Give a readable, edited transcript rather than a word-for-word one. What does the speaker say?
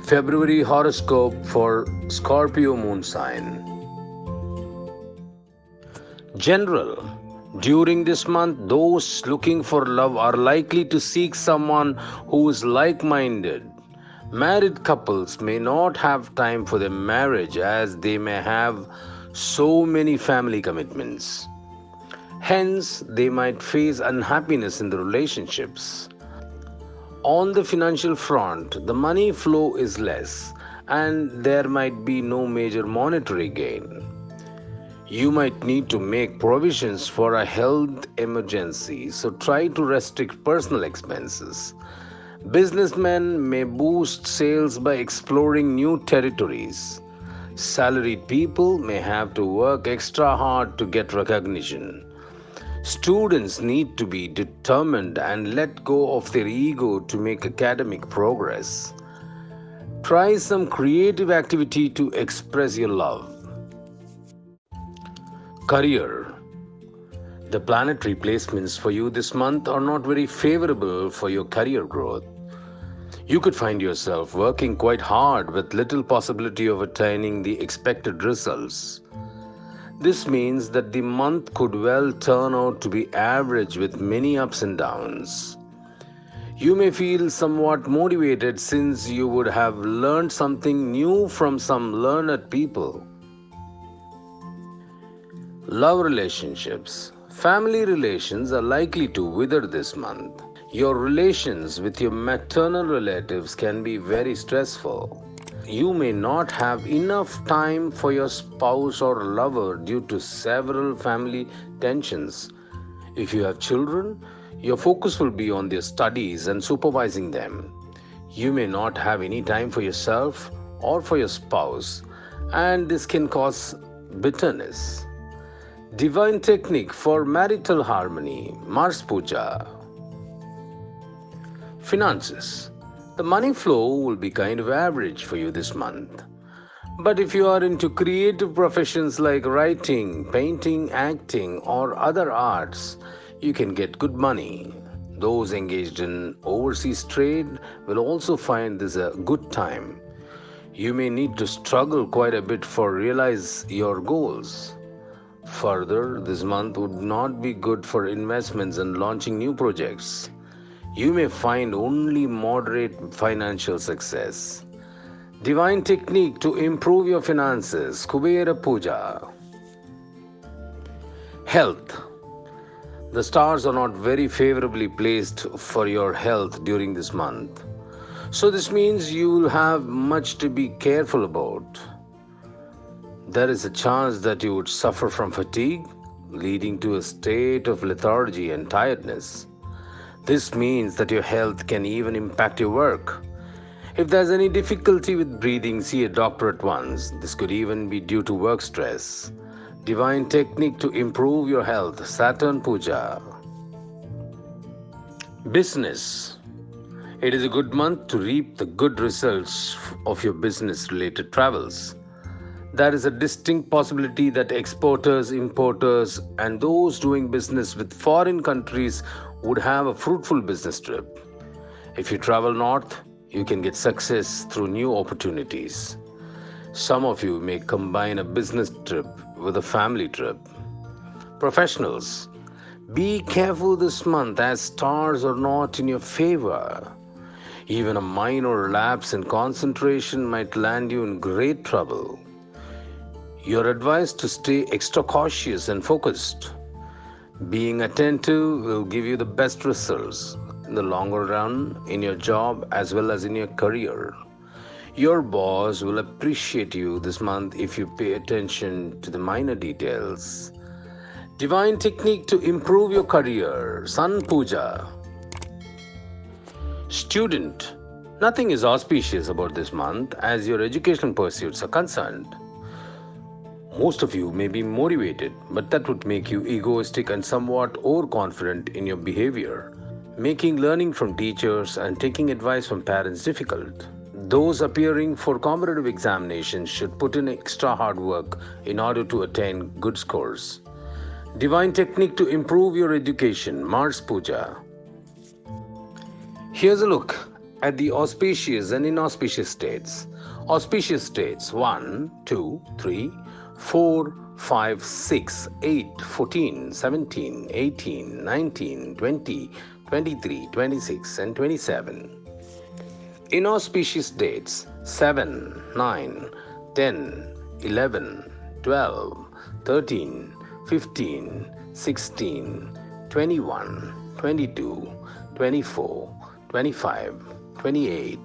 February horoscope for Scorpio moon sign. General. During this month, those looking for love are likely to seek someone who is like minded. Married couples may not have time for their marriage as they may have so many family commitments. Hence, they might face unhappiness in the relationships. On the financial front, the money flow is less and there might be no major monetary gain. You might need to make provisions for a health emergency, so try to restrict personal expenses. Businessmen may boost sales by exploring new territories. Salaried people may have to work extra hard to get recognition. Students need to be determined and let go of their ego to make academic progress. Try some creative activity to express your love. Career. The planetary placements for you this month are not very favorable for your career growth. You could find yourself working quite hard with little possibility of attaining the expected results. This means that the month could well turn out to be average with many ups and downs. You may feel somewhat motivated since you would have learned something new from some learned people. Love relationships. Family relations are likely to wither this month. Your relations with your maternal relatives can be very stressful. You may not have enough time for your spouse or lover due to several family tensions. If you have children, your focus will be on their studies and supervising them. You may not have any time for yourself or for your spouse, and this can cause bitterness. Divine technique for marital harmony, Mars Puja. Finances. The money flow will be kind of average for you this month. But if you are into creative professions like writing, painting, acting, or other arts, you can get good money. Those engaged in overseas trade will also find this a good time. You may need to struggle quite a bit for realize your goals. Further, this month would not be good for investments and launching new projects. You may find only moderate financial success. Divine technique to improve your finances, Kubera Puja. Health. The stars are not very favorably placed for your health during this month. So this means you will have much to be careful about. There is a chance that you would suffer from fatigue, leading to a state of lethargy and tiredness. This means that your health can even impact your work. If there's any difficulty with breathing, see a doctor at once. This could even be due to work stress. Divine technique to improve your health, Saturn Puja. Business. It is a good month to reap the good results of your business-related travels. There is a distinct possibility that exporters, importers, and those doing business with foreign countries would have a fruitful business trip. If you travel north, you can get success through new opportunities. Some of you may combine a business trip with a family trip. Professionals, be careful this month as stars are not in your favor. Even a minor lapse in concentration might land you in great trouble. You're advised to stay extra cautious and focused. Being attentive will give you the best results in the longer run in your job as well as in your career. Your boss will appreciate you this month if you pay attention to the minor details. Divine technique to improve your career, Sun Puja. Student, nothing is auspicious about this month as your educational pursuits are concerned. Most of you may be motivated, but that would make you egoistic and somewhat overconfident in your behavior, making learning from teachers and taking advice from parents difficult. Those appearing for competitive examinations should put in extra hard work in order to attain good scores. Divine technique to improve your education, Mars Puja. Here's a look at the auspicious and inauspicious states. Auspicious states 1, 2, 3, 4, 5, 6, 8, 14, 17, 18, 19, 20, 23, 26, and 27. Inauspicious dates 7, 9, 10, 11, 12, 13, 15, 16, 21, 22, 24, 25, 28,